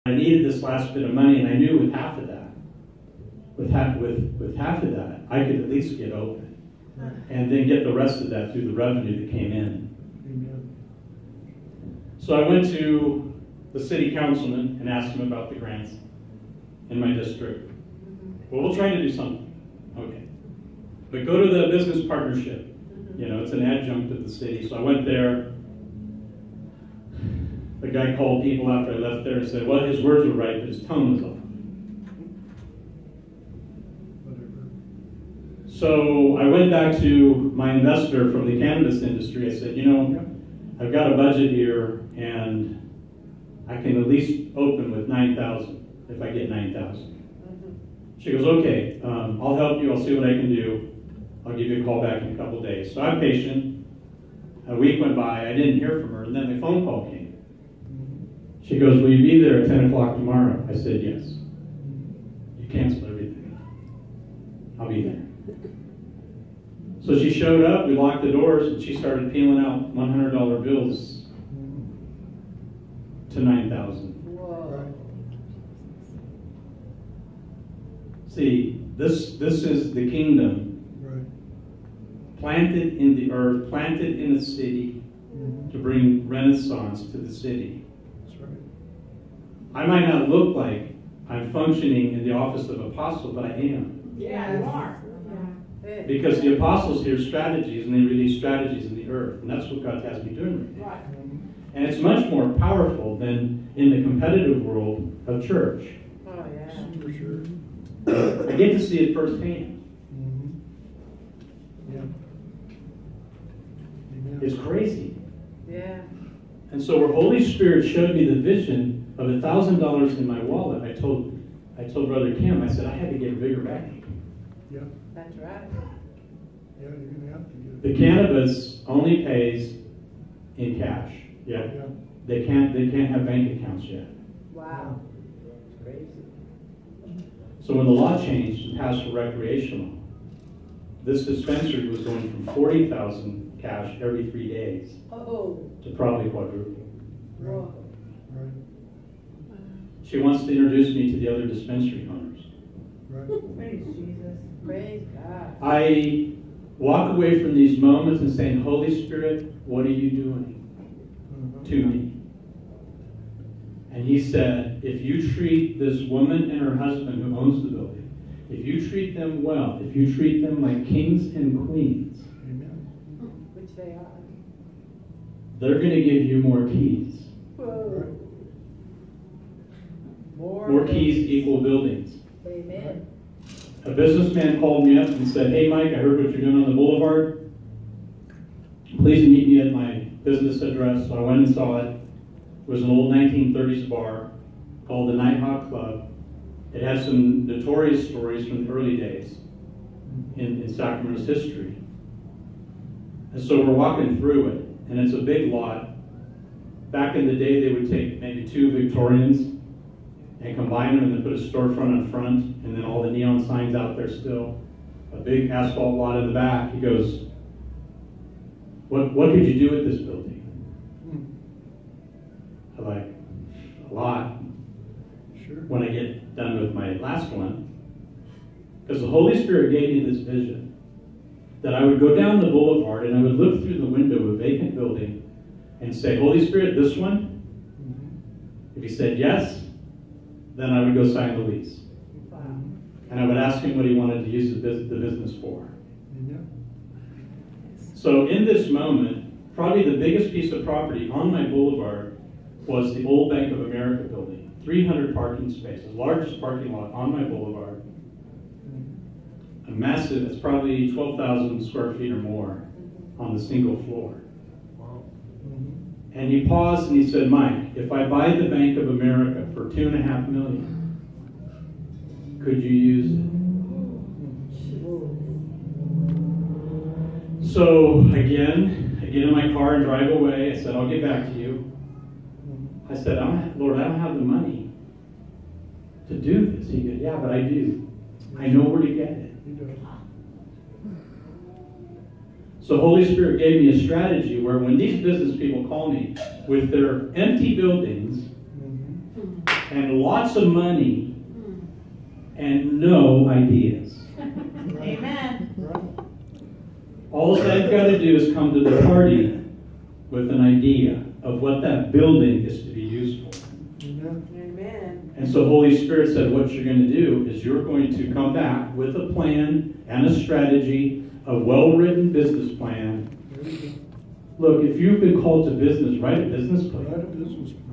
I needed this last bit of money, and I knew with half of that, I could at least get open, and then get the rest of that through the revenue that came in. Amen. So I went to the city councilman and asked him about the grants in my district. Well, we'll try to do something. Okay. But go to the business partnership. You know, it's an adjunct of the city. So I went there. The guy called people after I left there and said, well, his words were right, but his tone was off. So I went back to my investor from the cannabis industry. I said, you know, I've got a budget here, and I can at least open with 9,000 if I get 9,000. She goes, okay, I'll help you. I'll see what I can do. I'll give you a call back in a couple of days. So I'm patient. A week went by. I didn't hear from her, and then the phone call came. She goes, will you be there at 10 o'clock tomorrow? I said, yes. You cancel everything. I'll be there. So she showed up, we locked the doors, and she started peeling out $100 bills to 9,000. Whoa. See, this is the kingdom, planted in the earth, planted in a city to bring renaissance to the city. That's right. I might not look like I'm functioning in the office of apostle, but I am. Yeah, you are. Yeah. Because the apostles hear strategies, and they release strategies in the earth, and that's what God has me doing right now. Right. And it's much more powerful than in the competitive world of church. Oh, yeah. For sure. I get to see it firsthand. Yeah. Amen. It's crazy. Yeah. And so where Holy Spirit showed me the vision of $1,000 in my wallet, I told Brother Kim, I said, I had to get a bigger bag. Yeah. That's right. Yeah, you're going to have to get it. The cannabis only pays in cash. Yeah. Yeah. They can't have bank accounts yet. Wow. It's crazy. So when the law changed and passed for recreational, this dispensary was going from 40,000 cash every 3 days Oh. to probably quadruple. Whoa. Right. She wants to introduce me to the other dispensary owners. Right. Praise Jesus. Praise God. I walk away from these moments and saying, Holy Spirit, what are you doing to me? And he said, if you treat this woman and her husband who owns the building, if you treat them well, if you treat them like kings and queens, Amen. Which they are. they're going to give you more keys. Whoa. More keys equal buildings. Amen. A businessman called me up and said, hey Mike, I heard what you're doing on the boulevard. Please meet me at my business address. So I went and saw it. It was an old 1930s bar called the Nighthawk Club. It has some notorious stories from the early days in Sacramento's history. And so we're walking through it, and it's a big lot. Back in the day, they would take maybe 2 Victorians and combine them and then put a storefront in front, and then all the neon signs out there still. A big asphalt lot in the back. He goes, what could you do with this building? I'm like, a lot. Sure. When I get done with my last one. Because the Holy Spirit gave me this vision that I would go down the boulevard and I would look through the window of a vacant building and say, Holy Spirit, this one? If he said yes, then I would go sign the lease. Wow. And I would ask him what he wanted to use the business for. Amen. So in this moment, probably the biggest piece of property on my boulevard was the old Bank of America building. 300 parking spaces, largest parking lot on my boulevard. A massive, it's probably 12,000 square feet or more on the single floor. Wow. And he paused and he said, Mike, if I buy the Bank of America for $2.5 million, could you use it? So again, I get in my car and drive away. I said, I'll get back to you. I said, Lord, I don't have the money to do this. He goes, yeah, but I do. I know where to get it. He does. So Holy Spirit gave me a strategy where when these business people call me with their empty buildings, and lots of money and no ideas. Amen. Right. All they've got to do is come to the party with an idea of what that building is to be used for. Amen. Amen. And so Holy Spirit said, what you're going to do is you're going to come back with a plan and a strategy, a well-written business plan. There you Look, if you've been called to business, write a business go. Write a plan. business plan.